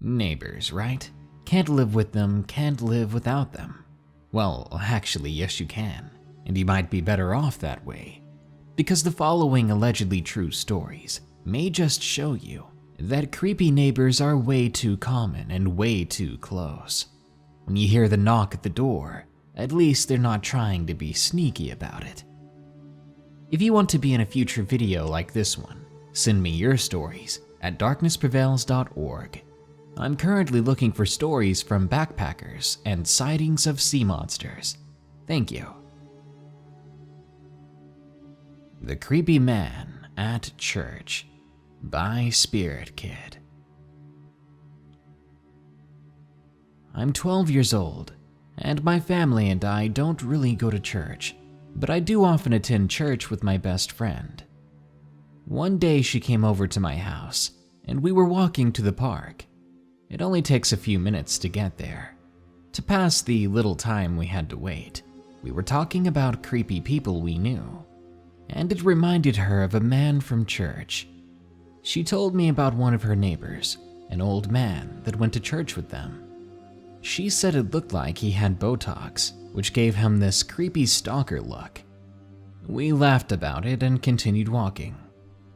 Neighbors, right? Can't live with them, can't live without them. Well, actually, yes you can, and you might be better off that way. Because the following allegedly true stories may just show you that creepy neighbors are way too common and way too close. When you hear the knock at the door, at least they're not trying to be sneaky about it. If you want to be in a future video like this one, send me your stories at darknessprevails.org. I'm currently looking for stories from backpackers and sightings of sea monsters. Thank you. The Creepy Man at Church by Spirit Kid. I'm 12 years old, and my family and I don't really go to church, but I do often attend church with my best friend. One day she came over to my house, and we were walking to the park. It only takes a few minutes to get there. To pass the little time we had to wait, we were talking about creepy people we knew, and it reminded her of a man from church. She told me about one of her neighbors, an old man that went to church with them. She said it looked like he had Botox, which gave him this creepy stalker look. We laughed about it and continued walking.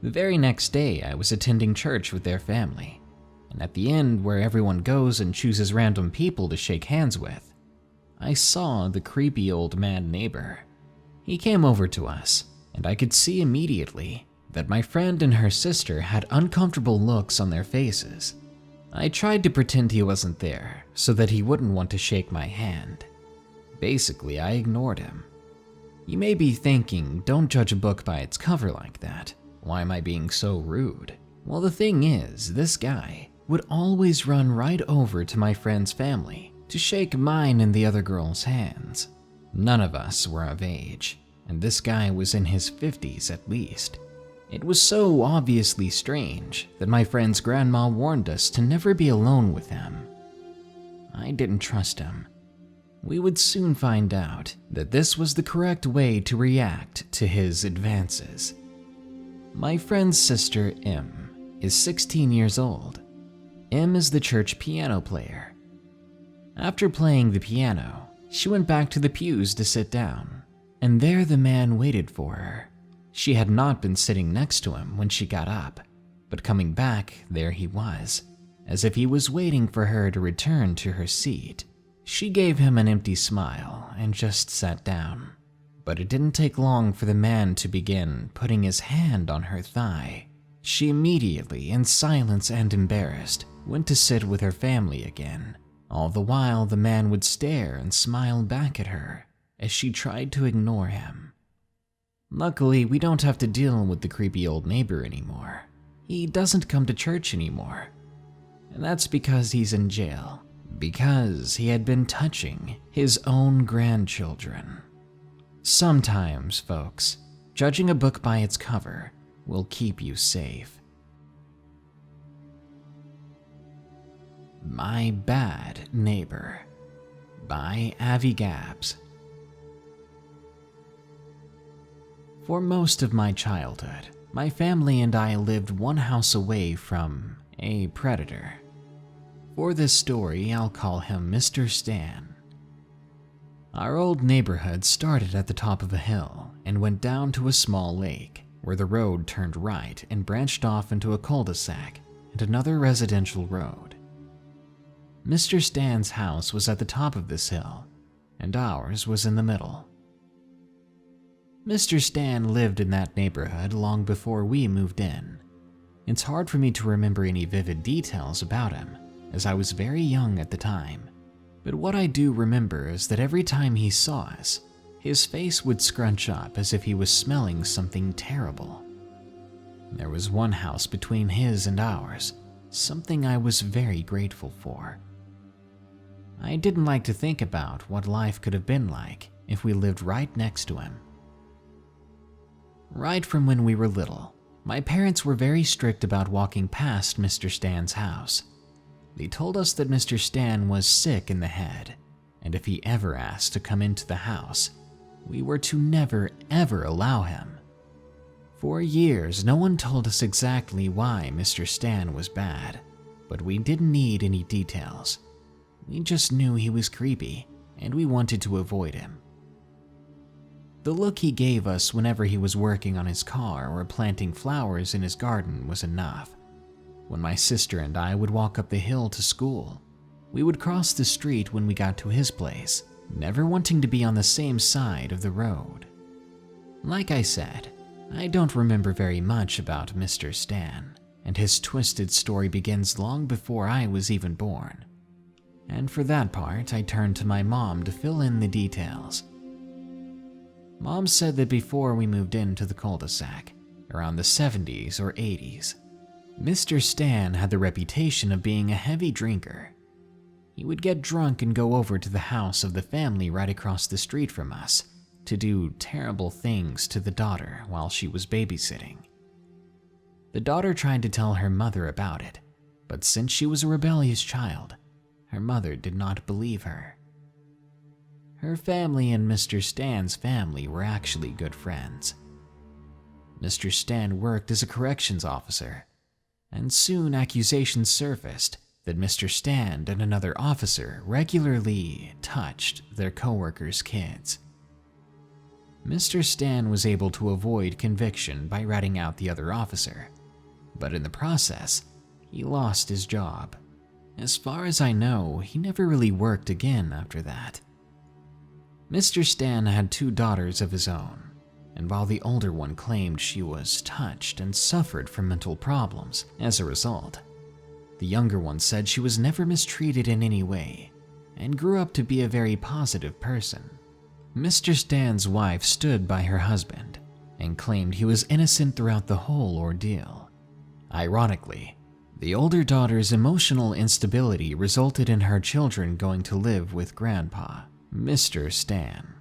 The very next day, I was attending church with their family, and at the end where everyone goes and chooses random people to shake hands with, I saw the creepy old man neighbor. He came over to us, and I could see immediately that my friend and her sister had uncomfortable looks on their faces. I tried to pretend he wasn't there so that he wouldn't want to shake my hand. Basically, I ignored him. You may be thinking, don't judge a book by its cover like that. Why am I being so rude? Well, the thing is, this guy would always run right over to my friend's family to shake mine and the other girl's hands. None of us were of age, and this guy was in his 50s at least. It was so obviously strange that my friend's grandma warned us to never be alone with him. I didn't trust him. We would soon find out that this was the correct way to react to his advances. My friend's sister, Em, is 16 years old. Em is the church piano player. After playing the piano, she went back to the pews to sit down, and there the man waited for her. She had not been sitting next to him when she got up, but coming back, there he was, as if he was waiting for her to return to her seat. She gave him an empty smile and just sat down, but it didn't take long for the man to begin putting his hand on her thigh. She immediately, in silence and embarrassed, went to sit with her family again. All the while, the man would stare and smile back at her as she tried to ignore him. Luckily, we don't have to deal with the creepy old neighbor anymore. He doesn't come to church anymore. And that's because he's in jail, because he had been touching his own grandchildren. Sometimes, folks, judging a book by its cover will keep you safe. My Bad Neighbor by AbiGAVS. For most of my childhood, my family and I lived one house away from a predator. For this story, I'll call him Mr. Stan. Our old neighborhood started at the top of a hill and went down to a small lake, where the road turned right and branched off into a cul-de-sac and another residential road. Mr. Stan's house was at the top of this hill, and ours was in the middle. Mr. Stan lived in that neighborhood long before we moved in. It's hard for me to remember any vivid details about him, as I was very young at the time, but what I do remember is that every time he saw us, his face would scrunch up as if he was smelling something terrible. There was one house between his and ours, something I was very grateful for. I didn't like to think about what life could have been like if we lived right next to him. Right from when we were little, my parents were very strict about walking past Mr. Stan's house. They told us that Mr. Stan was sick in the head, and if he ever asked to come into the house, we were to never ever allow him. For years, no one told us exactly why Mr. Stan was bad, but we didn't need any details. We just knew he was creepy, and we wanted to avoid him. The look he gave us whenever he was working on his car or planting flowers in his garden was enough. When my sister and I would walk up the hill to school, we would cross the street when we got to his place, never wanting to be on the same side of the road. Like I said, I don't remember very much about Mr. Stan, and his twisted story begins long before I was even born. And for that part, I turned to my mom to fill in the details. Mom said that before we moved into the cul-de-sac, around the 70s or 80s, Mr. Stan had the reputation of being a heavy drinker. He would get drunk and go over to the house of the family right across the street from us to do terrible things to the daughter while she was babysitting. The daughter tried to tell her mother about it, but since she was a rebellious child, her mother did not believe her. Her family and Mr. Stan's family were actually good friends. Mr. Stan worked as a corrections officer, and soon accusations surfaced that Mr. Stan and another officer regularly touched their coworkers' kids. Mr. Stan was able to avoid conviction by ratting out the other officer, but in the process, he lost his job. As far as I know, he never really worked again after that. Mr. Stan had 2 daughters of his own, and while the older one claimed she was touched and suffered from mental problems as a result, the younger one said she was never mistreated in any way and grew up to be a very positive person. Mr. Stan's wife stood by her husband and claimed he was innocent throughout the whole ordeal. Ironically, the older daughter's emotional instability resulted in her children going to live with Grandpa, Mr. Stan.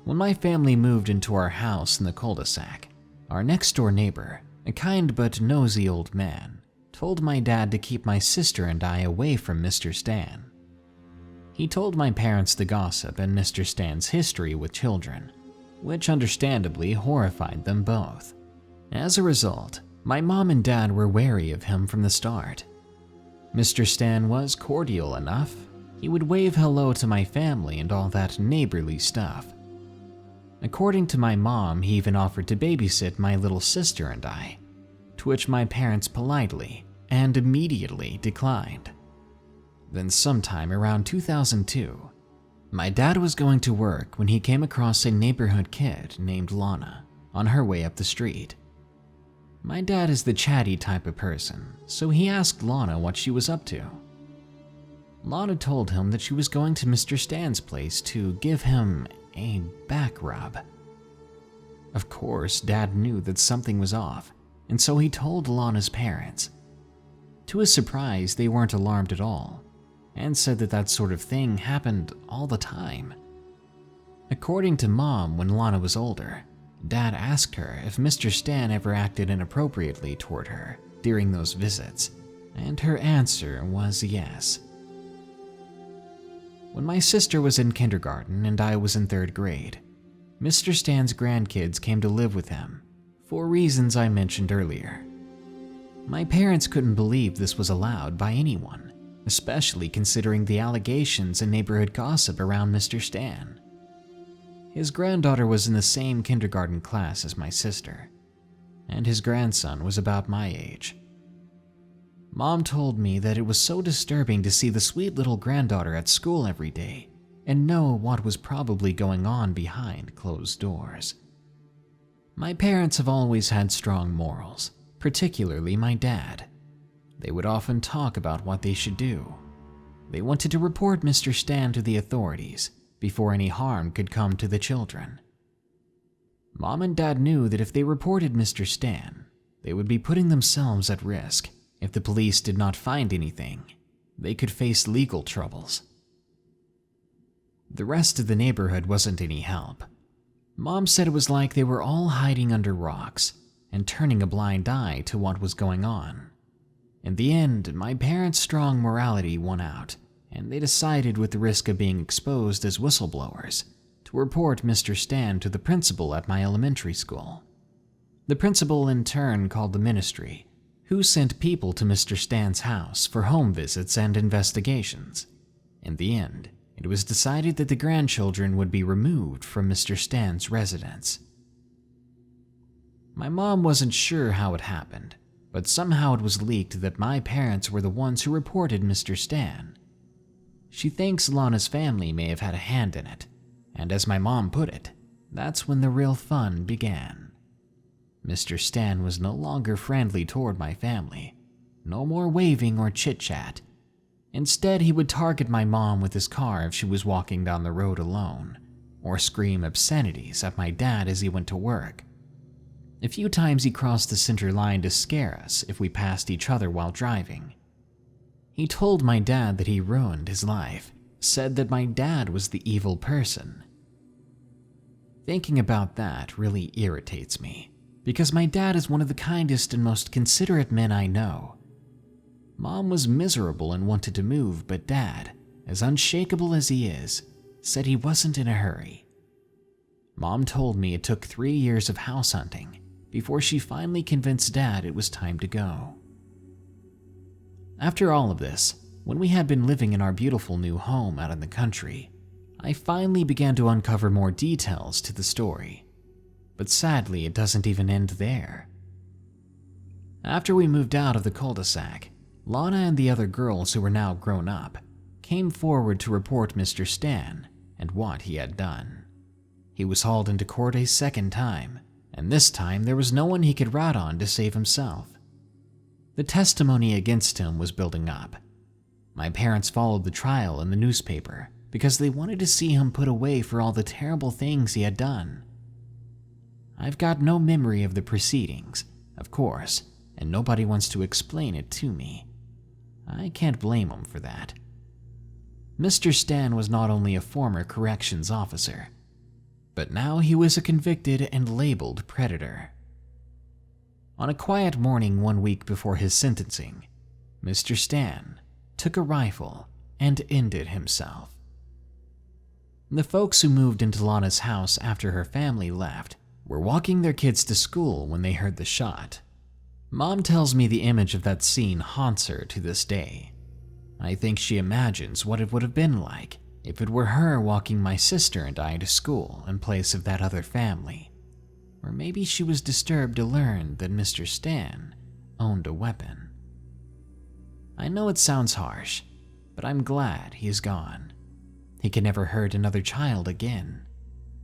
When my family moved into our house in the cul-de-sac, our next-door neighbor, a kind but nosy old man, told my dad to keep my sister and I away from Mr. Stan. He told my parents the gossip and Mr. Stan's history with children, which understandably horrified them both. As a result, my mom and dad were wary of him from the start. Mr. Stan was cordial enough. He would wave hello to my family and all that neighborly stuff. According to my mom, he even offered to babysit my little sister and I, to which my parents politely and immediately declined. Then sometime around 2002, my dad was going to work when he came across a neighborhood kid named Lana on her way up the street. My dad is the chatty type of person, so he asked Lana what she was up to. Lana told him that she was going to Mr. Stan's place to give him a back rub. Of course, Dad knew that something was off, and so he told Lana's parents. To his surprise, they weren't alarmed at all, and said that that sort of thing happened all the time. According to Mom, when Lana was older, Dad asked her if Mr. Stan ever acted inappropriately toward her during those visits, and her answer was yes. When my sister was in kindergarten and I was in 3rd grade, Mr. Stan's grandkids came to live with him, for reasons I mentioned earlier. My parents couldn't believe this was allowed by anyone, especially considering the allegations and neighborhood gossip around Mr. Stan. His granddaughter was in the same kindergarten class as my sister, and his grandson was about my age. Mom told me that it was so disturbing to see the sweet little granddaughter at school every day and know what was probably going on behind closed doors. My parents have always had strong morals, particularly my dad. They would often talk about what they should do. They wanted to report Mr. Stan to the authorities before any harm could come to the children. Mom and Dad knew that if they reported Mr. Stan, they would be putting themselves at risk. If the police did not find anything, they could face legal troubles. The rest of the neighborhood wasn't any help. Mom said it was like they were all hiding under rocks and turning a blind eye to what was going on. In the end, my parents' strong morality won out, and they decided, with the risk of being exposed as whistleblowers, to report Mr. Stan to the principal at my elementary school. The principal in turn called the ministry, who sent people to Mr. Stan's house for home visits and investigations. In the end, it was decided that the grandchildren would be removed from Mr. Stan's residence. My mom wasn't sure how it happened, but somehow it was leaked that my parents were the ones who reported Mr. Stan. She thinks Lana's family may have had a hand in it, and as my mom put it, that's when the real fun began. Mr. Stan was no longer friendly toward my family, no more waving or chit-chat. Instead, he would target my mom with his car if she was walking down the road alone, or scream obscenities at my dad as he went to work. A few times he crossed the center line to scare us if we passed each other while driving. He told my dad that he ruined his life, said that my dad was the evil person. Thinking about that really irritates me, because my dad is one of the kindest and most considerate men I know. Mom was miserable and wanted to move, but Dad, as unshakable as he is, said he wasn't in a hurry. Mom told me it took 3 years of house hunting before she finally convinced Dad it was time to go. After all of this, when we had been living in our beautiful new home out in the country, I finally began to uncover more details to the story. But sadly, it doesn't even end there. After we moved out of the cul-de-sac, Lana and the other girls who were now grown up came forward to report Mr. Stan and what he had done. He was hauled into court a second time, and this time there was no one he could rat on to save himself. The testimony against him was building up. My parents followed the trial in the newspaper because they wanted to see him put away for all the terrible things he had done. I've got no memory of the proceedings, of course, and nobody wants to explain it to me. I can't blame him for that. Mr. Stan was not only a former corrections officer, but now he was a convicted and labeled predator. On a quiet morning 1 week before his sentencing, Mr. Stan took a rifle and ended himself. The folks who moved into Lana's house after her family left were walking their kids to school when they heard the shot. Mom tells me the image of that scene haunts her to this day. I think she imagines what it would have been like if it were her walking my sister and I to school in place of that other family. Or maybe she was disturbed to learn that Mr. Stan owned a weapon. I know it sounds harsh, but I'm glad he is gone. He can never hurt another child again.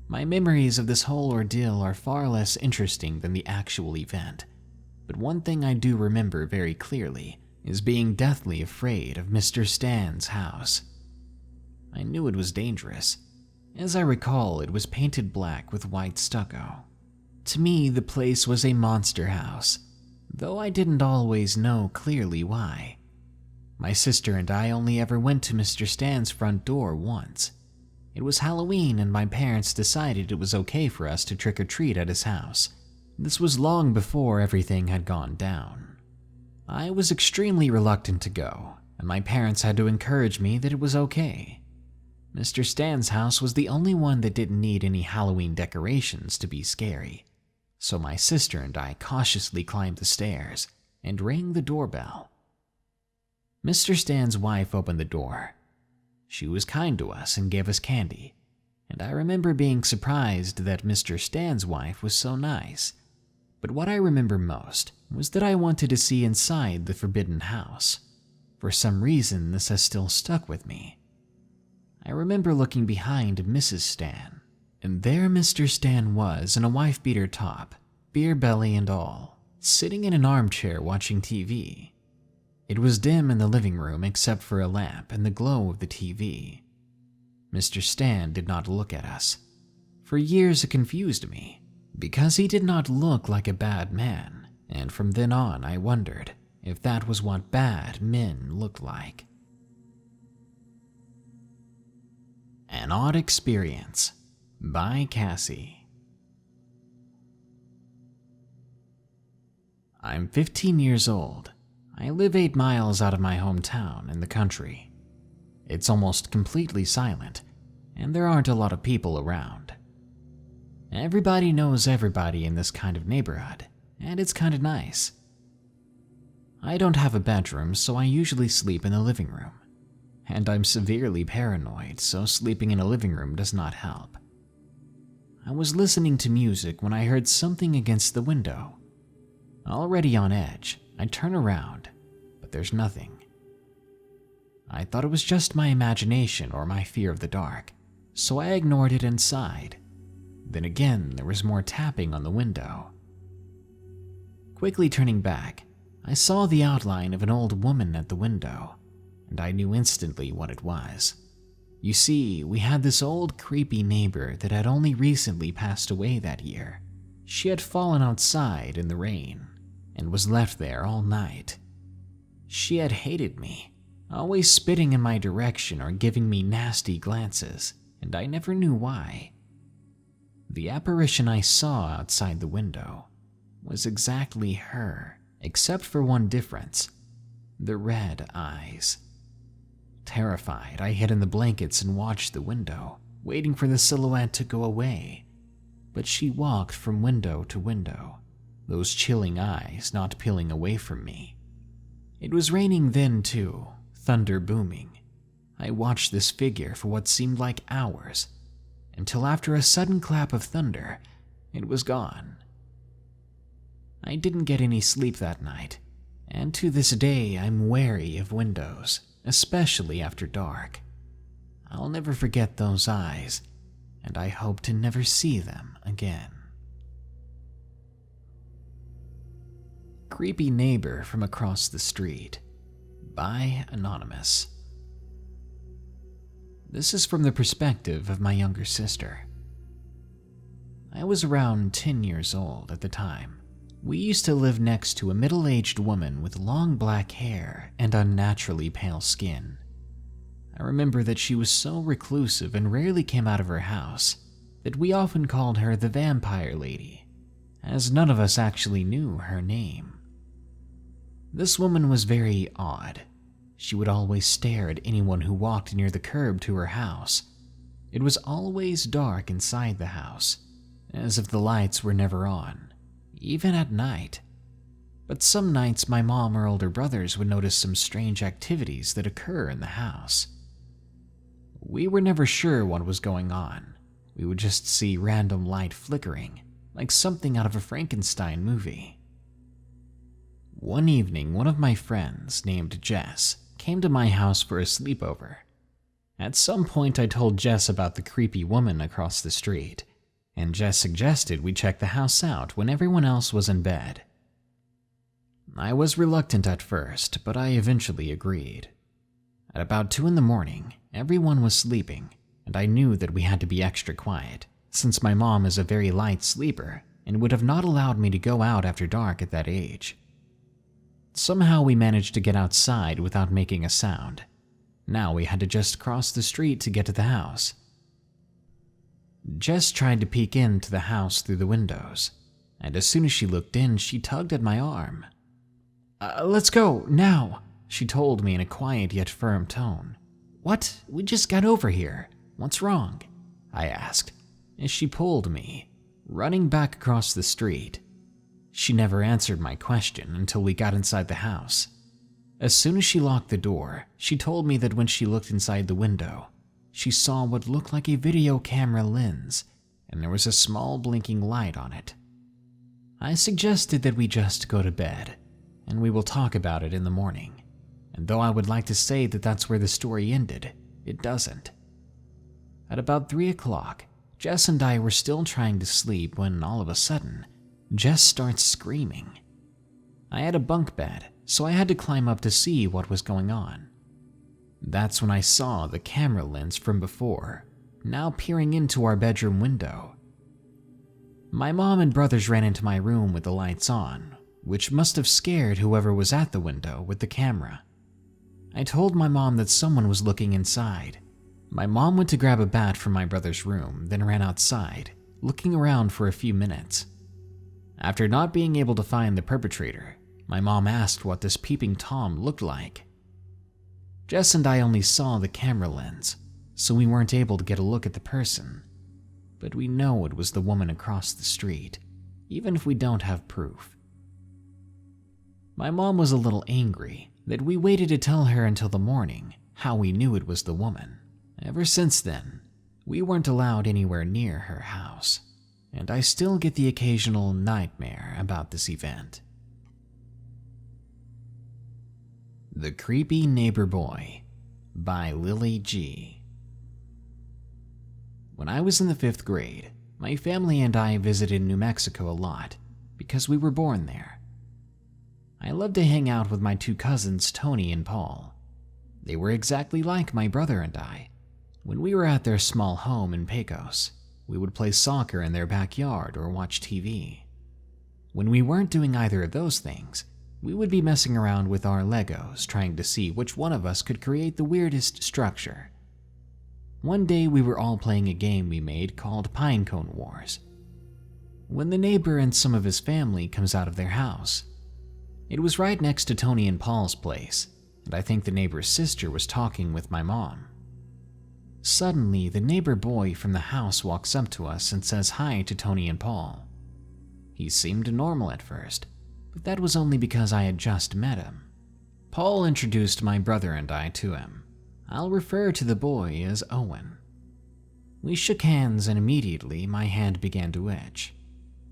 My memories of this whole ordeal are far less interesting than the actual event. But one thing I do remember very clearly is being deathly afraid of Mr. Stan's house. I knew it was dangerous. As I recall, it was painted black with white stucco. To me, the place was a monster house, though I didn't always know clearly why. My sister and I only ever went to Mr. Stan's front door once. It was Halloween and my parents decided it was okay for us to trick-or-treat at his house. This was long before everything had gone down. I was extremely reluctant to go, and my parents had to encourage me that it was okay. Mr. Stan's house was the only one that didn't need any Halloween decorations to be scary, so my sister and I cautiously climbed the stairs and rang the doorbell. Mr. Stan's wife opened the door. She was kind to us and gave us candy, and I remember being surprised that Mr. Stan's wife was so nice. But what I remember most was that I wanted to see inside the forbidden house. For some reason, this has still stuck with me. I remember looking behind Mrs. Stan, and there Mr. Stan was in a wife-beater top, beer belly and all, sitting in an armchair watching TV. It was dim in the living room except for a lamp and the glow of the TV. Mr. Stan did not look at us. For years it confused me, because he did not look like a bad man, and from then on I wondered if that was what bad men looked like. An Odd Experience by Kassie. I'm 15 years old. I live 8 miles out of my hometown in the country. It's almost completely silent, and there aren't a lot of people around. Everybody knows everybody in this kind of neighborhood, and it's kind of nice. I don't have a bedroom, so I usually sleep in the living room. And I'm severely paranoid, so sleeping in a living room does not help. I was listening to music when I heard something against the window. Already on edge, I turn around, but there's nothing. I thought it was just my imagination or my fear of the dark, so I ignored it and sighed. Then again, there was more tapping on the window. Quickly turning back, I saw the outline of an old woman at the window, and I knew instantly what it was. You see, we had this old creepy neighbor that had only recently passed away that year. She had fallen outside in the rain and was left there all night. She had hated me, always spitting in my direction or giving me nasty glances, and I never knew why. The apparition I saw outside the window was exactly her, except for one difference: the red eyes. Terrified, I hid in the blankets and watched the window, waiting for the silhouette to go away. But she walked from window to window, those chilling eyes not peeling away from me. It was raining then too, thunder booming. I watched this figure for what seemed like hours, until after a sudden clap of thunder, it was gone. I didn't get any sleep that night, and to this day I'm wary of windows, especially after dark. I'll never forget those eyes, and I hope to never see them again. Creepy Neighbor from Across the Street by Anonymous. This is from the perspective of my younger sister. I was around 10 years old at the time. We used to live next to a middle-aged woman with long black hair and unnaturally pale skin. I remember that she was so reclusive and rarely came out of her house that we often called her the Vampire Lady, as none of us actually knew her name. This woman was very odd. She would always stare at anyone who walked near the curb to her house. It was always dark inside the house, as if the lights were never on, even at night. But some nights my mom or older brothers would notice some strange activities that occur in the house. We were never sure what was going on. We would just see random light flickering, like something out of a Frankenstein movie. One evening, one of my friends, named Jess, came to my house for a sleepover. At some point, I told Jess about the creepy woman across the street, and Jess suggested we check the house out when everyone else was in bed. I was reluctant at first, but I eventually agreed. At about 2 a.m, everyone was sleeping, and I knew that we had to be extra quiet, since my mom is a very light sleeper and would have not allowed me to go out after dark at that age. Somehow we managed to get outside without making a sound. Now we had to just cross the street to get to the house. Jess tried to peek into the house through the windows, and as soon as she looked in, she tugged at my arm. Let's go, now, she told me in a quiet yet firm tone. What? We just got over here. What's wrong? I asked, as she pulled me, running back across the street. She never answered my question until we got inside the house. As soon as she locked the door, she told me that when she looked inside the window, she saw what looked like a video camera lens, and there was a small blinking light on it. I suggested that we just go to bed, and we will talk about it in the morning. And though I would like to say that that's where the story ended, it doesn't. At about 3 o'clock, Jess and I were still trying to sleep when all of a sudden, Jess starts screaming. I had a bunk bed, so I had to climb up to see what was going on. That's when I saw the camera lens from before, now peering into our bedroom window. My mom and brothers ran into my room with the lights on, which must have scared whoever was at the window with the camera. I told my mom that someone was looking inside. My mom went to grab a bat from my brother's room, then ran outside, looking around for a few minutes. After not being able to find the perpetrator, my mom asked what this peeping Tom looked like. Jess and I only saw the camera lens, so we weren't able to get a look at the person. But we know it was the woman across the street, even if we don't have proof. My mom was a little angry that we waited to tell her until the morning how we knew it was the woman. Ever since then, we weren't allowed anywhere near her house, and I still get the occasional nightmare about this event. The Creepy Neighbor Boy by Lily G. When I was in the 5th grade, my family and I visited New Mexico a lot because we were born there. I loved to hang out with my 2 cousins, Tony and Paul. They were exactly like my brother and I. When we were at their small home in Pecos, we would play soccer in their backyard or watch TV. When we weren't doing either of those things, we would be messing around with our Legos, trying to see which one of us could create the weirdest structure. One day we were all playing a game we made called Pinecone Wars. When the neighbor and some of his family comes out of their house, it was right next to Tony and Paul's place, and I think the neighbor's sister was talking with my mom. Suddenly, the neighbor boy from the house walks up to us and says hi to Tony and Paul. He seemed normal at first, but that was only because I had just met him. Paul introduced my brother and I to him. I'll refer to the boy as Owen. We shook hands and immediately my hand began to itch.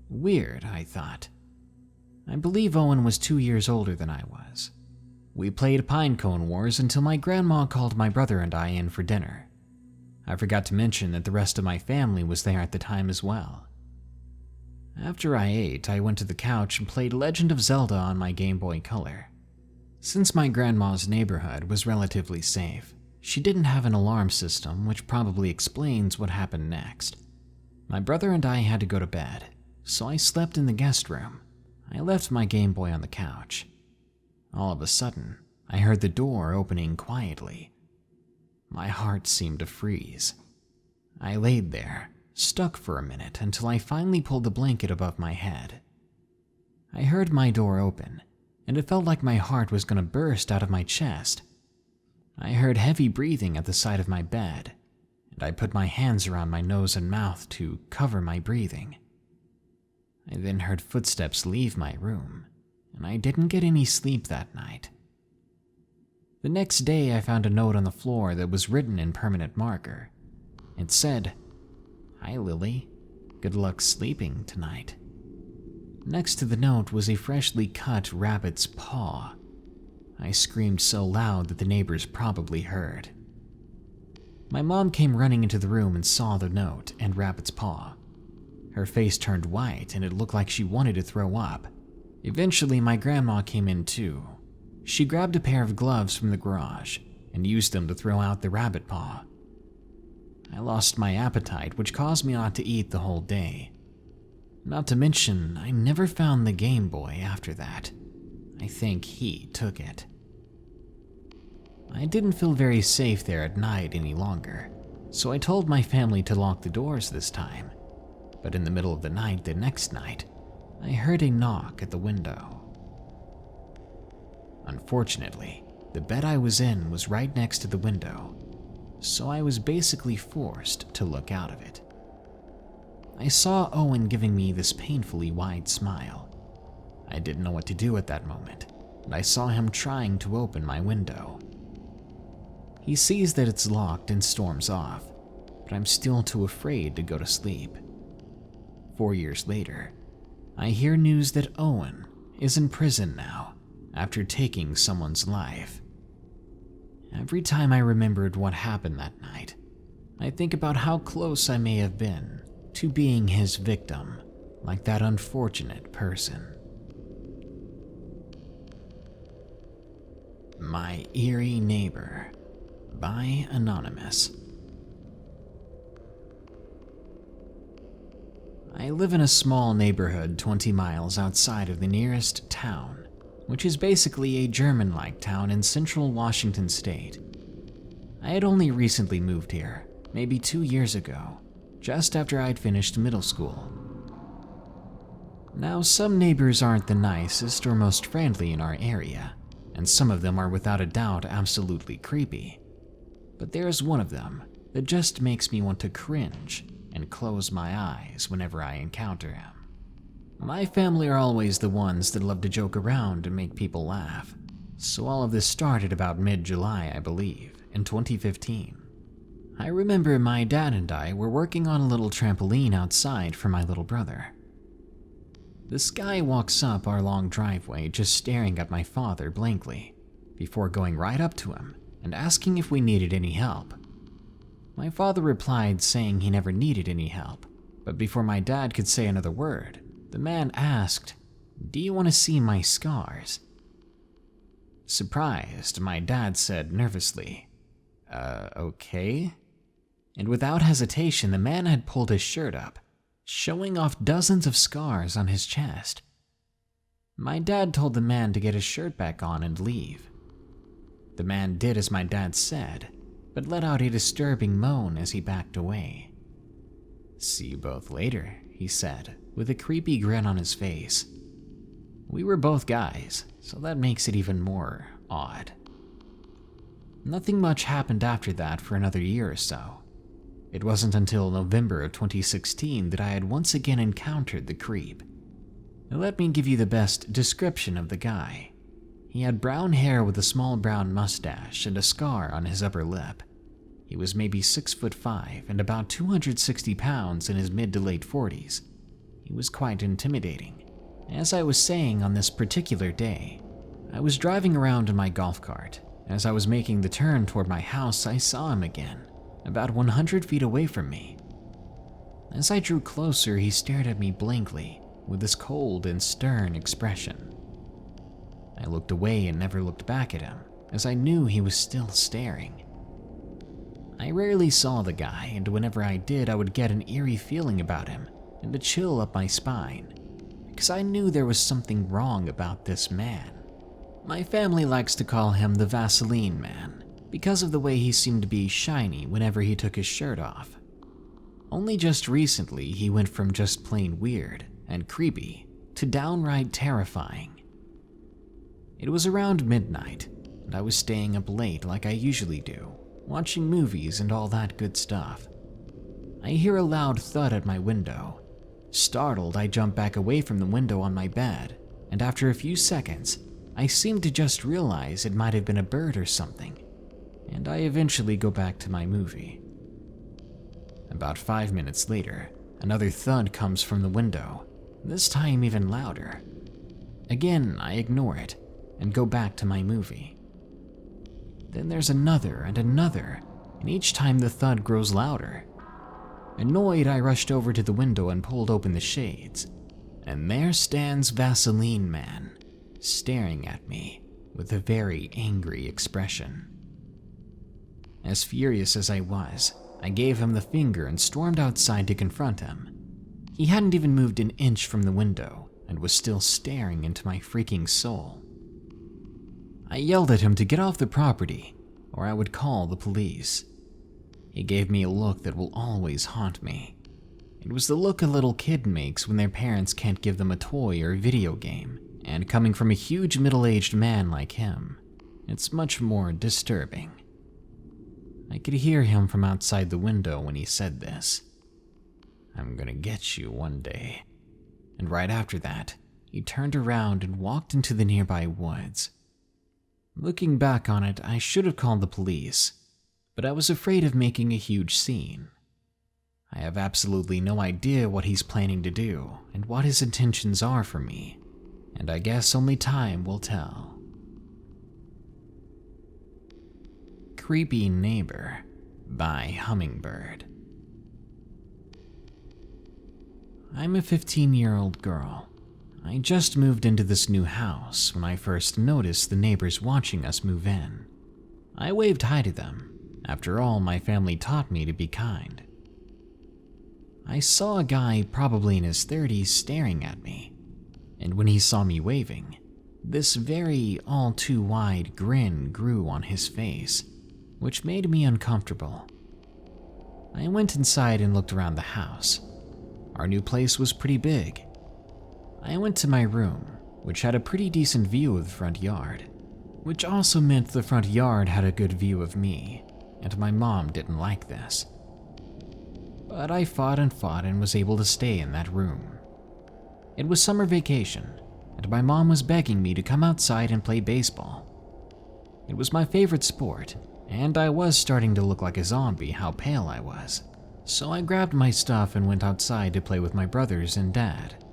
Weird, I thought. I believe Owen was 2 years older than I was. We played Pinecone Wars until my grandma called my brother and I in for dinner. I forgot to mention that the rest of my family was there at the time as well. After I ate, I went to the couch and played Legend of Zelda on my Game Boy Color. Since my grandma's neighborhood was relatively safe, she didn't have an alarm system, which probably explains what happened next. My brother and I had to go to bed, so I slept in the guest room. I left my Game Boy on the couch. All of a sudden, I heard the door opening quietly. My heart seemed to freeze. I laid there, stuck for a minute until I finally pulled the blanket above my head. I heard my door open, and it felt like my heart was going to burst out of my chest. I heard heavy breathing at the side of my bed, and I put my hands around my nose and mouth to cover my breathing. I then heard footsteps leave my room, and I didn't get any sleep that night. The next day, I found a note on the floor that was written in permanent marker. It said, "Hi, Lily. Good luck sleeping tonight." Next to the note was a freshly cut rabbit's paw. I screamed so loud that the neighbors probably heard. My mom came running into the room and saw the note and rabbit's paw. Her face turned white and it looked like she wanted to throw up. Eventually, my grandma came in too. She grabbed a pair of gloves from the garage and used them to throw out the rabbit paw. I lost my appetite, which caused me not to eat the whole day. Not to mention, I never found the Game Boy after that. I think he took it. I didn't feel very safe there at night any longer, so I told my family to lock the doors this time. But in the middle of the night the next night, I heard a knock at the window. Unfortunately, the bed I was in was right next to the window, so I was basically forced to look out of it. I saw Owen giving me this painfully wide smile. I didn't know what to do at that moment, and I saw him trying to open my window. He sees that it's locked and storms off, but I'm still too afraid to go to sleep. 4 years later, I hear news that Owen is in prison now after taking someone's life. Every time I remembered what happened that night, I think about how close I may have been to being his victim, like that unfortunate person. My Eerie Neighbor by Anonymous. I live in a small neighborhood 20 miles outside of the nearest town, which is basically a German-like town in central Washington state. I had only recently moved here, maybe 2 years ago, just after I'd finished middle school. Now, some neighbors aren't the nicest or most friendly in our area, and some of them are without a doubt absolutely creepy. But there's one of them that just makes me want to cringe and close my eyes whenever I encounter him. My family are always the ones that love to joke around and make people laugh, so all of this started about mid-July, I believe, in 2015. I remember my dad and I were working on a little trampoline outside for my little brother. This guy walks up our long driveway just staring at my father blankly, before going right up to him and asking if we needed any help. My father replied saying he never needed any help, but before my dad could say another word, the man asked, "Do you want to see my scars?" Surprised, my dad said nervously, okay. And without hesitation, the man had pulled his shirt up, showing off dozens of scars on his chest. My dad told the man to get his shirt back on and leave. The man did as my dad said, but let out a disturbing moan as he backed away. "See you both later," he said, with a creepy grin on his face. We were both guys, so that makes it even more odd. Nothing much happened after that for another year or so. It wasn't until November of 2016 that I had once again encountered the creep. Let me give you the best description of the guy. He had brown hair with a small brown mustache and a scar on his upper lip. He was maybe 6'5" and about 260 pounds in his mid to late 40s. He was quite intimidating. As I was saying on this particular day, I was driving around in my golf cart. As I was making the turn toward my house, I saw him again, about 100 feet away from me. As I drew closer, he stared at me blankly, with this cold and stern expression. I looked away and never looked back at him, as I knew he was still staring. I rarely saw the guy, and whenever I did, I would get an eerie feeling about him and a chill up my spine, because I knew there was something wrong about this man. My family likes to call him the Vaseline Man, because of the way he seemed to be shiny whenever he took his shirt off. Only just recently, he went from just plain weird and creepy to downright terrifying. It was around midnight, and I was staying up late like I usually do, watching movies and all that good stuff. I hear a loud thud at my window. Startled, I jump back away from the window on my bed, and after a few seconds, I seem to just realize it might have been a bird or something, and I eventually go back to my movie. About 5 minutes later, another thud comes from the window, this time even louder. Again, I ignore it and go back to my movie. Then there's another and another, and each time the thud grows louder. Annoyed, I rushed over to the window and pulled open the shades, and there stands Vaseline Man, staring at me with a very angry expression. As furious as I was, I gave him the finger and stormed outside to confront him. He hadn't even moved an inch from the window and was still staring into my freaking soul. I yelled at him to get off the property, or I would call the police. He gave me a look that will always haunt me. It was the look a little kid makes when their parents can't give them a toy or video game, and coming from a huge middle-aged man like him, it's much more disturbing. I could hear him from outside the window when he said this. "I'm gonna get you one day." And right after that, he turned around and walked into the nearby woods. Looking back on it, I should have called the police, but I was afraid of making a huge scene. I have absolutely no idea what he's planning to do and what his intentions are for me, and I guess only time will tell. Creepy Neighbor by Hummingbird. I'm a 15-year-old girl. I just moved into this new house when I first noticed the neighbors watching us move in. I waved hi to them. After all, my family taught me to be kind. I saw a guy probably in his 30s staring at me, and when he saw me waving, this very all-too-wide grin grew on his face, which made me uncomfortable. I went inside and looked around the house. Our new place was pretty big. I went to my room, which had a pretty decent view of the front yard, which also meant the front yard had a good view of me, and my mom didn't like this. But I fought and was able to stay in that room. It was summer vacation, and my mom was begging me to come outside and play baseball. It was my favorite sport, and I was starting to look like a zombie how pale I was. So I grabbed my stuff and went outside to play with my brothers and dad.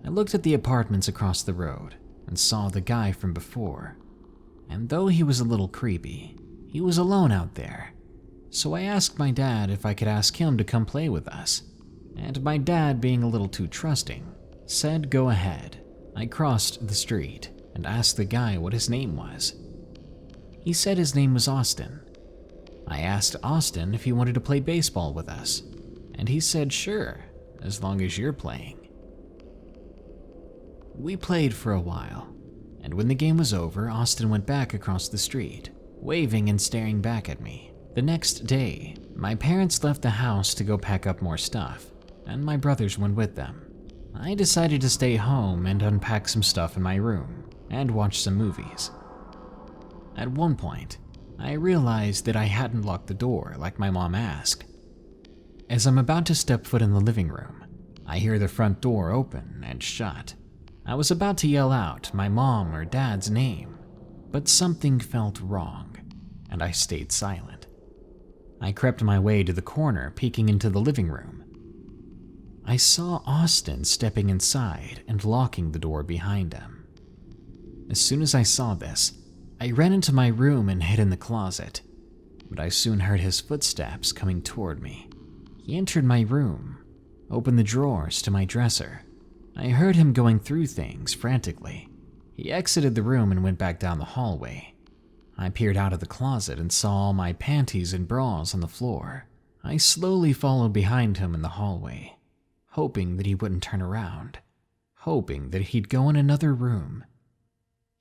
I looked at the apartments across the road and saw the guy from before. And though he was a little creepy, he was alone out there. So I asked my dad if I could ask him to come play with us. And my dad, being a little too trusting, said go ahead. I crossed the street and asked the guy what his name was. He said his name was Austin. I asked Austin if he wanted to play baseball with us, and he said sure, as long as you're playing. We played for a while, and when the game was over, Austin went back across the street, waving and staring back at me. The next day, my parents left the house to go pack up more stuff, and my brothers went with them. I decided to stay home and unpack some stuff in my room and watch some movies. At one point, I realized that I hadn't locked the door like my mom asked. As I'm about to step foot in the living room, I hear the front door open and shut. I was about to yell out my mom or dad's name, but something felt wrong, and I stayed silent. I crept my way to the corner, peeking into the living room. I saw Austin stepping inside and locking the door behind him. As soon as I saw this, I ran into my room and hid in the closet, but I soon heard his footsteps coming toward me. He entered my room, opened the drawers to my dresser. I heard him going through things frantically. He exited the room and went back down the hallway. I peered out of the closet and saw all my panties and bras on the floor. I slowly followed behind him in the hallway, hoping that he wouldn't turn around, hoping that he'd go in another room.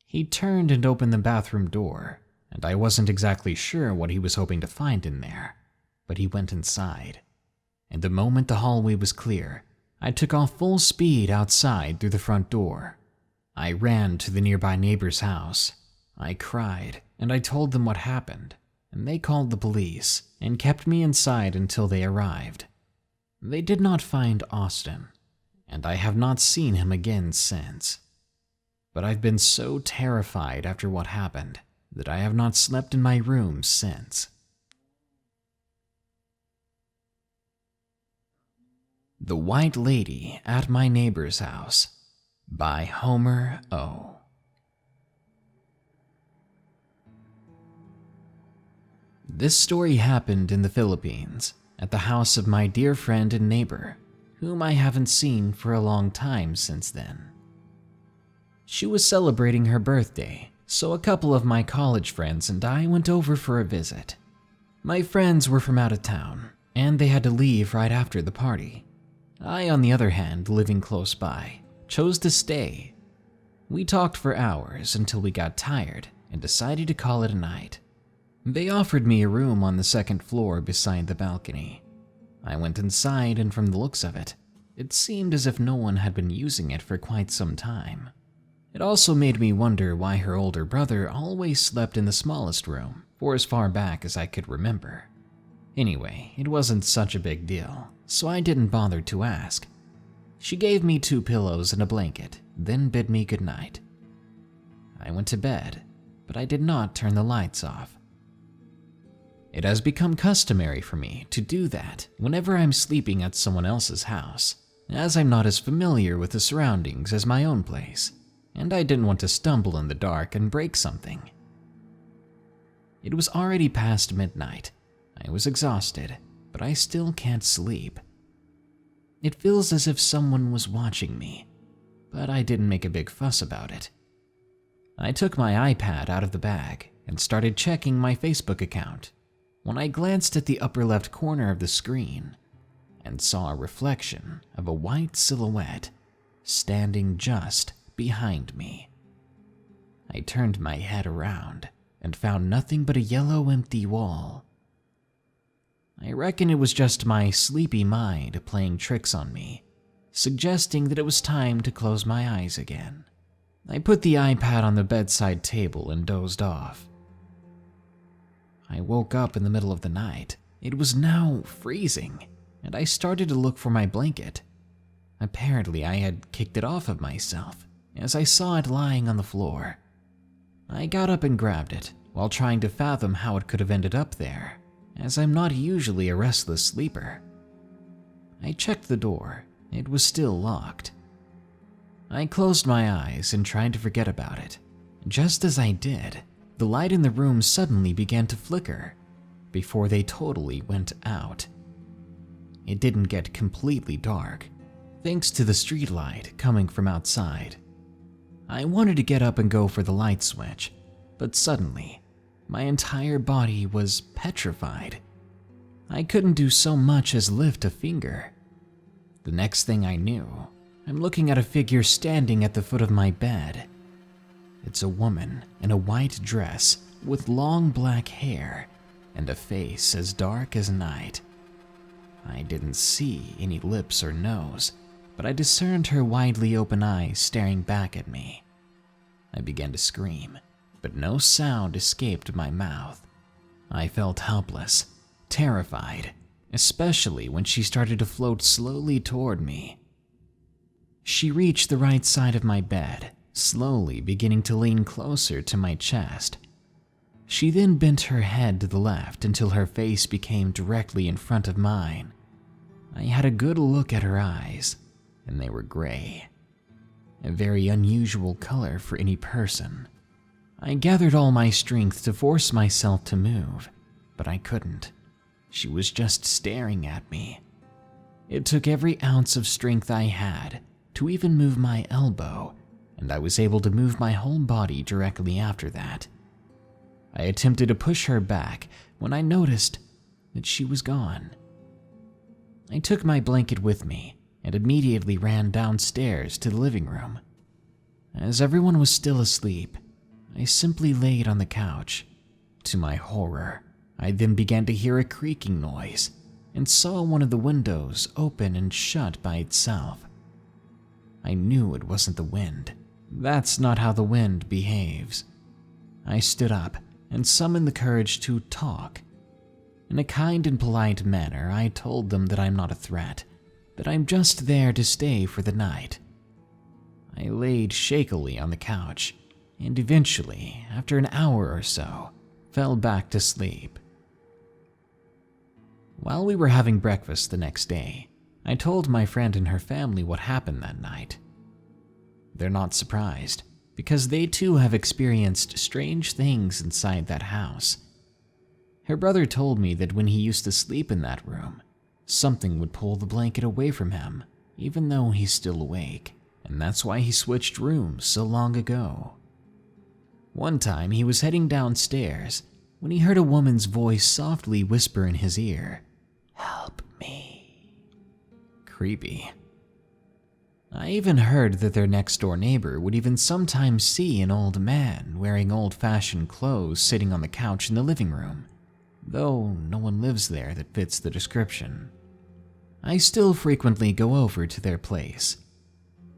He turned and opened the bathroom door, and I wasn't exactly sure what he was hoping to find in there, but he went inside. And the moment the hallway was clear, I took off full speed outside through the front door. I ran to the nearby neighbor's house. I cried, and I told them what happened, and they called the police and kept me inside until they arrived. They did not find Austin, and I have not seen him again since. But I've been so terrified after what happened that I have not slept in my room since. The White Lady at My Neighbor's House by Homer O. This story happened in the Philippines at the house of my dear friend and neighbor, whom I haven't seen for a long time since then. She was celebrating her birthday, so a couple of my college friends and I went over for a visit. My friends were from out of town, and they had to leave right after the party. I, on the other hand, living close by, chose to stay. We talked for hours until we got tired and decided to call it a night. They offered me a room on the second floor beside the balcony. I went inside, and from the looks of it, it seemed as if no one had been using it for quite some time. It also made me wonder why her older brother always slept in the smallest room for as far back as I could remember. Anyway, it wasn't such a big deal, so I didn't bother to ask. She gave me 2 pillows and a blanket, then bid me goodnight. I went to bed, but I did not turn the lights off. It has become customary for me to do that whenever I'm sleeping at someone else's house, as I'm not as familiar with the surroundings as my own place, and I didn't want to stumble in the dark and break something. It was already past midnight. I was exhausted, but I still can't sleep. It feels as if someone was watching me, but I didn't make a big fuss about it. I took my iPad out of the bag and started checking my Facebook account when I glanced at the upper left corner of the screen and saw a reflection of a white silhouette standing just behind me. I turned my head around and found nothing but a yellow empty wall. I reckon it was just my sleepy mind playing tricks on me, suggesting that it was time to close my eyes again. I put the iPad on the bedside table and dozed off. I woke up in the middle of the night. It was now freezing, and I started to look for my blanket. Apparently, I had kicked it off of myself as I saw it lying on the floor. I got up and grabbed it while trying to fathom how it could have ended up there, as I'm not usually a restless sleeper. I checked the door. It was still locked. I closed my eyes and tried to forget about it. Just as I did, the light in the room suddenly began to flicker before they totally went out. It didn't get completely dark, thanks to the street light coming from outside. I wanted to get up and go for the light switch, but suddenly, my entire body was petrified. I couldn't do so much as lift a finger. The next thing I knew, I'm looking at a figure standing at the foot of my bed. It's a woman in a white dress with long black hair and a face as dark as night. I didn't see any lips or nose, but I discerned her widely open eyes staring back at me. I began to scream, but no sound escaped my mouth. I felt helpless, terrified, especially when she started to float slowly toward me. She reached the right side of my bed, slowly beginning to lean closer to my chest. She then bent her head to the left until her face became directly in front of mine. I had a good look at her eyes, and they were gray, a very unusual color for any person. I gathered all my strength to force myself to move, but I couldn't. She was just staring at me. It took every ounce of strength I had to even move my elbow, and I was able to move my whole body directly after that. I attempted to push her back when I noticed that she was gone. I took my blanket with me and immediately ran downstairs to the living room. As everyone was still asleep, I simply laid on the couch. To my horror, I then began to hear a creaking noise and saw one of the windows open and shut by itself. I knew it wasn't the wind. That's not how the wind behaves. I stood up and summoned the courage to talk. In a kind and polite manner, I told them that I'm not a threat, that I'm just there to stay for the night. I laid shakily on the couch, and eventually, after an hour or so, fell back to sleep. While we were having breakfast the next day, I told my friend and her family what happened that night. They're not surprised, because they too have experienced strange things inside that house. Her brother told me that when he used to sleep in that room, something would pull the blanket away from him, even though he's still awake, and that's why he switched rooms so long ago. One time he was heading downstairs when he heard a woman's voice softly whisper in his ear, "Help me." Creepy. I even heard that their next-door neighbor would even sometimes see an old man wearing old-fashioned clothes sitting on the couch in the living room, though no one lives there that fits the description. I still frequently go over to their place,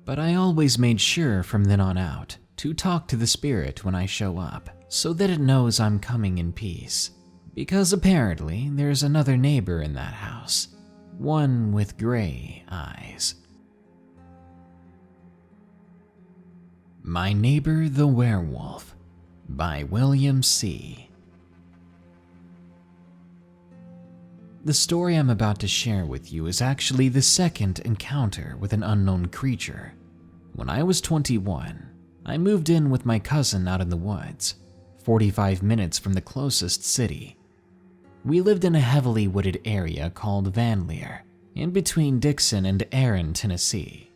but I always made sure from then on out to talk to the spirit when I show up so that it knows I'm coming in peace, because apparently there's another neighbor in that house, one with gray eyes. My Neighbor the Werewolf by William C. The story I'm about to share with you is actually the second encounter with an unknown creature. When I was 21, I moved in with my cousin out in the woods, 45 minutes from the closest city. We lived in a heavily wooded area called Van Leer, in between Dixon and Erin, Tennessee.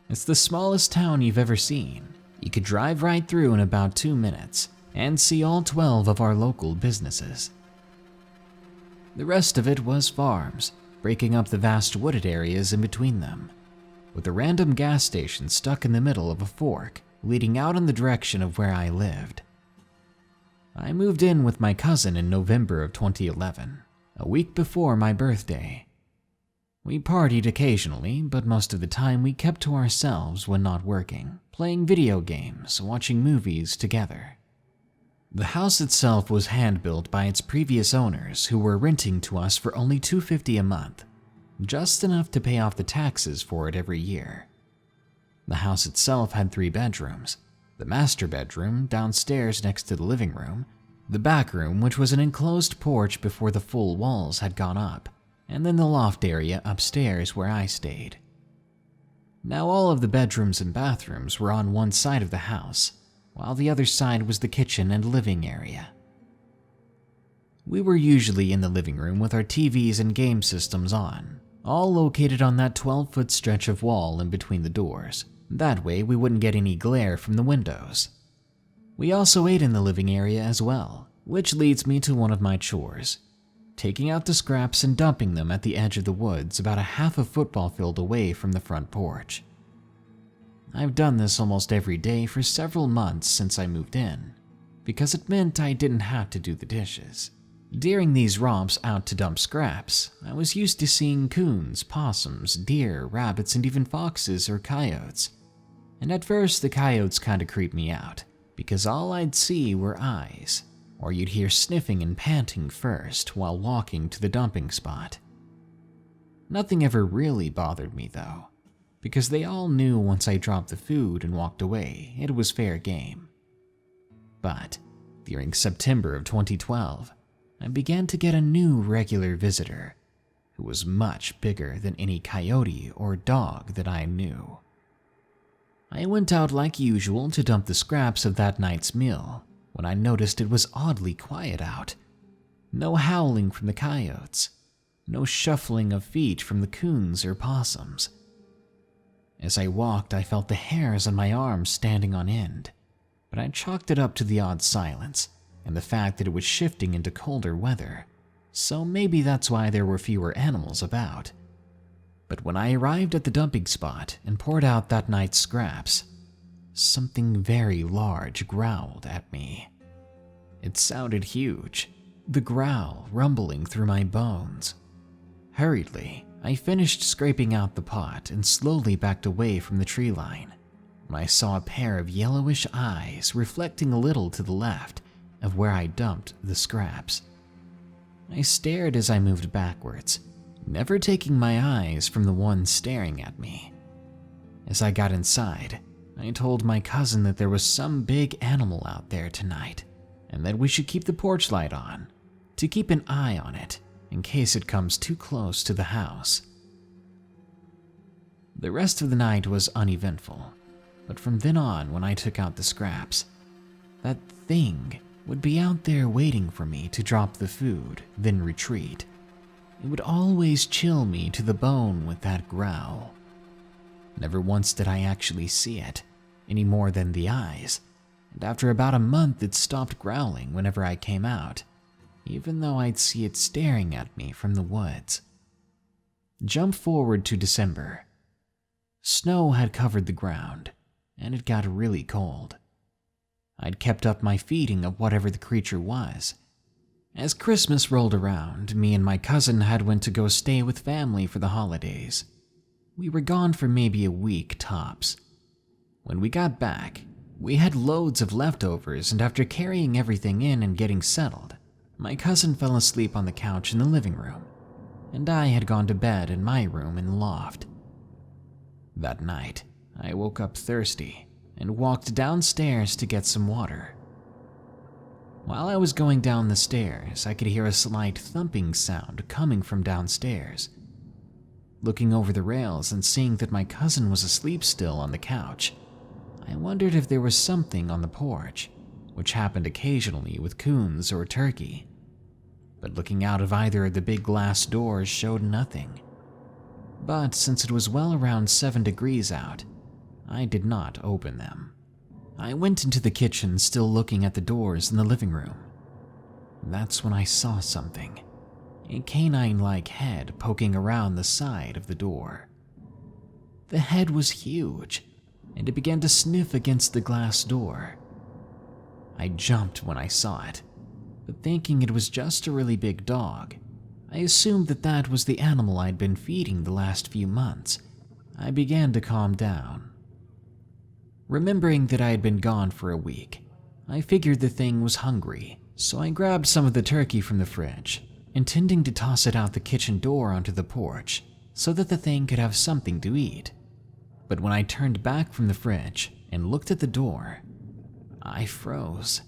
It's the smallest town you've ever seen. You could drive right through in about 2 minutes and see all 12 of our local businesses. The rest of it was farms, breaking up the vast wooded areas in between them, with a random gas station stuck in the middle of a fork leading out in the direction of where I lived. I moved in with my cousin in November of 2011, a week before my birthday. We partied occasionally, but most of the time we kept to ourselves when not working, playing video games, watching movies together. The house itself was hand-built by its previous owners who were renting to us for only $250 a month. just enough to pay off the taxes for it every year. The house itself had 3 bedrooms: the master bedroom downstairs next to the living room, the back room, which was an enclosed porch before the full walls had gone up, and then the loft area upstairs where I stayed. Now all of the bedrooms and bathrooms were on one side of the house, while the other side was the kitchen and living area. We were usually in the living room with our TVs and game systems on, all located on that 12-foot stretch of wall in between the doors. That way we wouldn't get any glare from the windows. We also ate in the living area as well, which leads me to one of my chores: taking out the scraps and dumping them at the edge of the woods about a half a football field away from the front porch. I've done this almost every day for several months since I moved in, because it meant I didn't have to do the dishes. During these romps out to dump scraps, I was used to seeing coons, possums, deer, rabbits, and even foxes or coyotes. And at first the coyotes kinda creeped me out, because all I'd see were eyes, or you'd hear sniffing and panting first while walking to the dumping spot. Nothing ever really bothered me though, because they all knew once I dropped the food and walked away, it was fair game. But during September of 2012, I began to get a new regular visitor who was much bigger than any coyote or dog that I knew. I went out like usual to dump the scraps of that night's meal when I noticed it was oddly quiet out. No howling from the coyotes, no shuffling of feet from the coons or possums. As I walked, I felt the hairs on my arms standing on end, but I chalked it up to the odd silence and the fact that it was shifting into colder weather, so maybe that's why there were fewer animals about. But when I arrived at the dumping spot and poured out that night's scraps, something very large growled at me. It sounded huge, the growl rumbling through my bones. Hurriedly, I finished scraping out the pot and slowly backed away from the tree line when I saw a pair of yellowish eyes reflecting a little to the left of where I dumped the scraps. I stared as I moved backwards, never taking my eyes from the one staring at me. As I got inside, I told my cousin that there was some big animal out there tonight, and that we should keep the porch light on, to keep an eye on it in case it comes too close to the house. The rest of the night was uneventful, but from then on, when I took out the scraps, that thing would be out there waiting for me to drop the food, then retreat. It would always chill me to the bone with that growl. Never once did I actually see it, any more than the eyes, and after about a month it stopped growling whenever I came out, even though I'd see it staring at me from the woods. Jump forward to December. Snow had covered the ground, and it got really cold. I'd kept up my feeding of whatever the creature was. As Christmas rolled around, me and my cousin had went to go stay with family for the holidays. We were gone for maybe a week tops. When we got back, we had loads of leftovers, and after carrying everything in and getting settled, my cousin fell asleep on the couch in the living room, and I had gone to bed in my room in the loft. That night, I woke up thirsty and walked downstairs to get some water. While I was going down the stairs, I could hear a slight thumping sound coming from downstairs. Looking over the rails and seeing that my cousin was asleep still on the couch, I wondered if there was something on the porch, which happened occasionally with coons or turkey. But looking out of either of the big glass doors showed nothing. But since it was well around 7 degrees out, I did not open them. I went into the kitchen, still looking at the doors in the living room. That's when I saw something, a canine-like head poking around the side of the door. The head was huge, and it began to sniff against the glass door. I jumped when I saw it, but thinking it was just a really big dog, I assumed that that was the animal I'd been feeding the last few months. I began to calm down. Remembering that I had been gone for a week, I figured the thing was hungry, so I grabbed some of the turkey from the fridge, intending to toss it out the kitchen door onto the porch, so that the thing could have something to eat. But when I turned back from the fridge and looked at the door, I froze.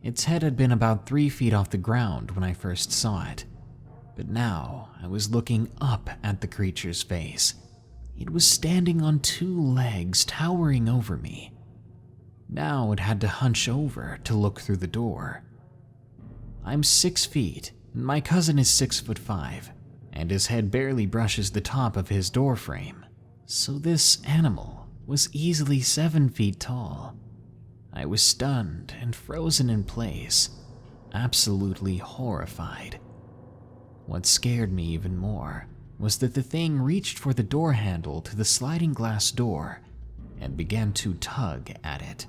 Its head had been about 3 feet off the ground when I first saw it, but now I was looking up at the creature's face. It was standing on 2 legs, towering over me. Now it had to hunch over to look through the door. I'm 6 feet, and my cousin is 6'5", and his head barely brushes the top of his door frame, so this animal was easily 7 feet tall. I was stunned and frozen in place, absolutely horrified. What scared me even more was that the thing reached for the door handle to the sliding glass door and began to tug at it.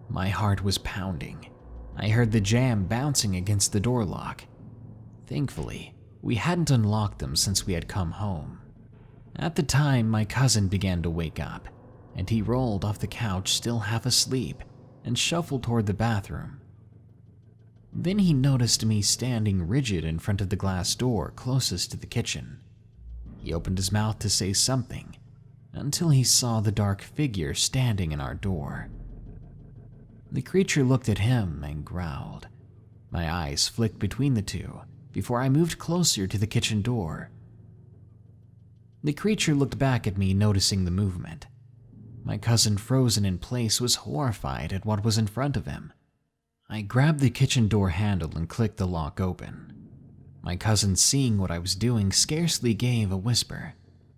My heart was pounding. I heard the jamb bouncing against the door lock. Thankfully, we hadn't unlocked them since we had come home. At the time, my cousin began to wake up, and he rolled off the couch still half asleep and shuffled toward the bathroom. Then he noticed me standing rigid in front of the glass door closest to the kitchen. He opened his mouth to say something until he saw the dark figure standing in our door. The creature looked at him and growled. My eyes flicked between the two before I moved closer to the kitchen door. The creature looked back at me, noticing the movement. My cousin, frozen in place, was horrified at what was in front of him. I grabbed the kitchen door handle and clicked the lock open. My cousin, seeing what I was doing, scarcely gave a whisper,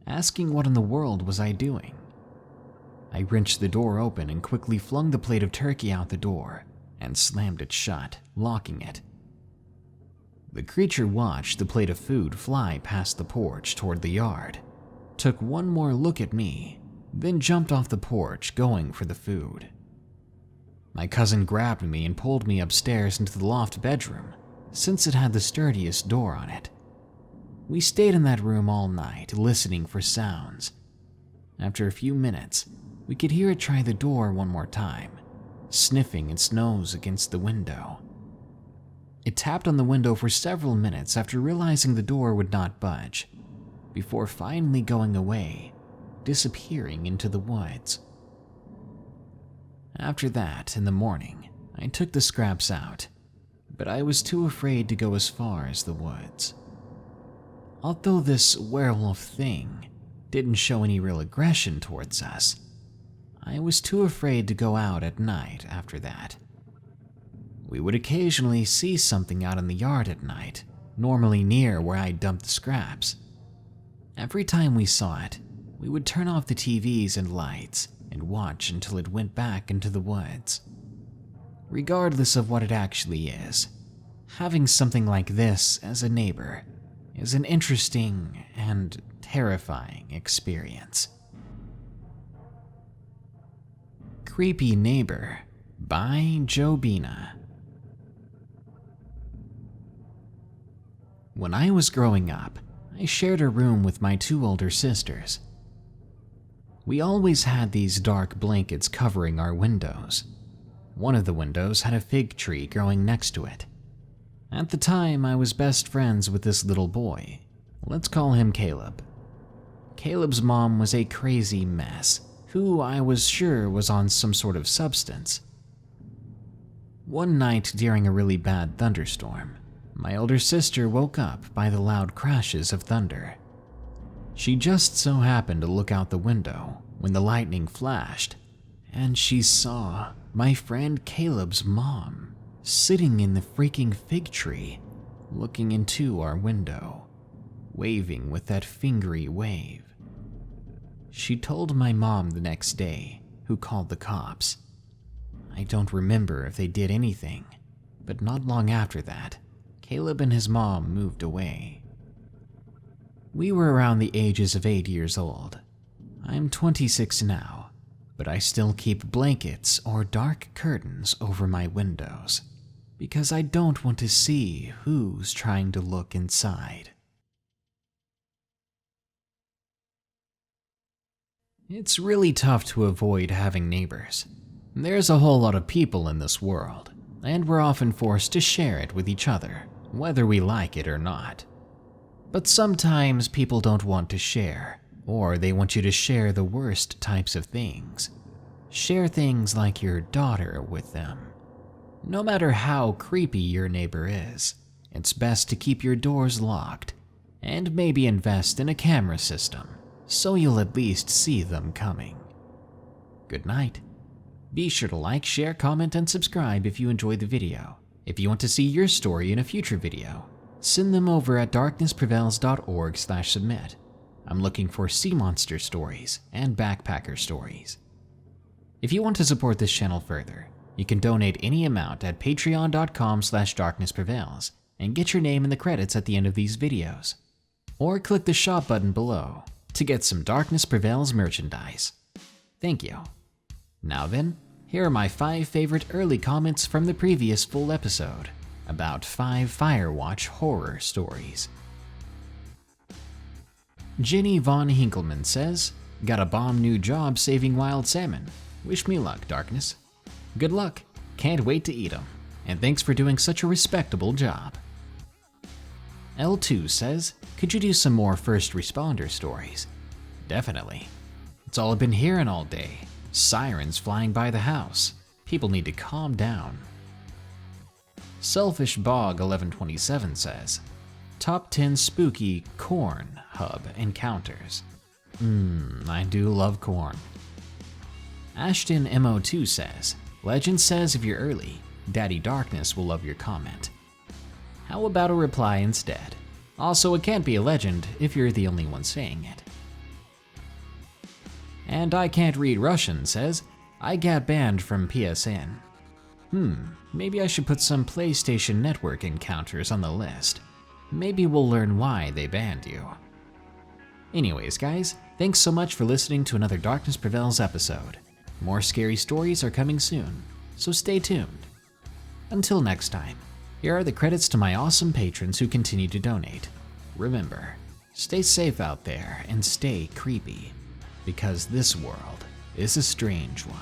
asking what in the world was I doing. I wrenched the door open and quickly flung the plate of turkey out the door and slammed it shut, locking it. The creature watched the plate of food fly past the porch toward the yard, took one more look at me, then jumped off the porch, going for the food. My cousin grabbed me and pulled me upstairs into the loft bedroom, since it had the sturdiest door on it. We stayed in that room all night, listening for sounds. After a few minutes, we could hear it try the door one more time, sniffing its nose against the window. It tapped on the window for several minutes after realizing the door would not budge, before finally going away, disappearing into the woods. After that, in the morning, I took the scraps out, but I was too afraid to go as far as the woods. Although this werewolf thing didn't show any real aggression towards us, I was too afraid to go out at night after that. We would occasionally see something out in the yard at night, normally near where I dumped the scraps. Every time we saw it, we would turn off the TVs and lights and watch until it went back into the woods. Regardless of what it actually is, having something like this as a neighbor is an interesting and terrifying experience. Creepy Neighbor by Jobeana. When I was growing up, I shared a room with my 2 older sisters. We always had these dark blankets covering our windows. One of the windows had a fig tree growing next to it. At the time, I was best friends with this little boy. Let's call him Caleb. Caleb's mom was a crazy mess, who I was sure was on some sort of substance. One night during a really bad thunderstorm, my older sister woke up by the loud crashes of thunder. She just so happened to look out the window when the lightning flashed, and she saw my friend Caleb's mom sitting in the freaking fig tree, looking into our window, waving with that fingery wave. She told my mom the next day, who called the cops. I don't remember if they did anything, but not long after that, Caleb and his mom moved away. We were around the ages of 8 years old. I'm 26 now, but I still keep blankets or dark curtains over my windows because I don't want to see who's trying to look inside. It's really tough to avoid having neighbors. There's a whole lot of people in this world, and we're often forced to share it with each other, whether we like it or not. But sometimes people don't want to share, or they want you to share the worst types of things. Share things like your daughter with them. No matter how creepy your neighbor is, it's best to keep your doors locked and maybe invest in a camera system so you'll at least see them coming. Good night. Be sure to like, share, comment, and subscribe if you enjoyed the video. If you want to see your story in a future video, send them over at darknessprevails.org/submit. I'm looking for sea monster stories and backpacker stories. If you want to support this channel further, you can donate any amount at patreon.com/darknessprevails and get your name in the credits at the end of these videos. Or click the shop button below to get some Darkness Prevails merchandise. Thank you. Now then, here are my 5 favorite early comments from the previous full episode about 5 Firewatch horror stories. Jenny Von Hinkelman says, "Got a bomb new job saving wild salmon. Wish me luck, Darkness." Good luck. Can't wait to eat 'em. And thanks for doing such a respectable job. L2 says, "Could you do some more first responder stories?" Definitely. It's all I've been hearing all day. Sirens flying by the house. People need to calm down. Selfish Bog 1127 says, "Top 10 spooky corn hub encounters." I do love corn. Ashton MO2 says, "Legend says if you're early, Daddy Darkness will love your comment." How about a reply instead? Also, it can't be a legend if you're the only one saying it. And I Can't Read Russian says, "I got banned from PSN." Maybe I should put some PlayStation Network encounters on the list. Maybe we'll learn why they banned you. Anyways, guys, thanks so much for listening to another Darkness Prevails episode. More scary stories are coming soon, so stay tuned. Until next time, here are the credits to my awesome patrons who continue to donate. Remember, stay safe out there and stay creepy, because this world is a strange one.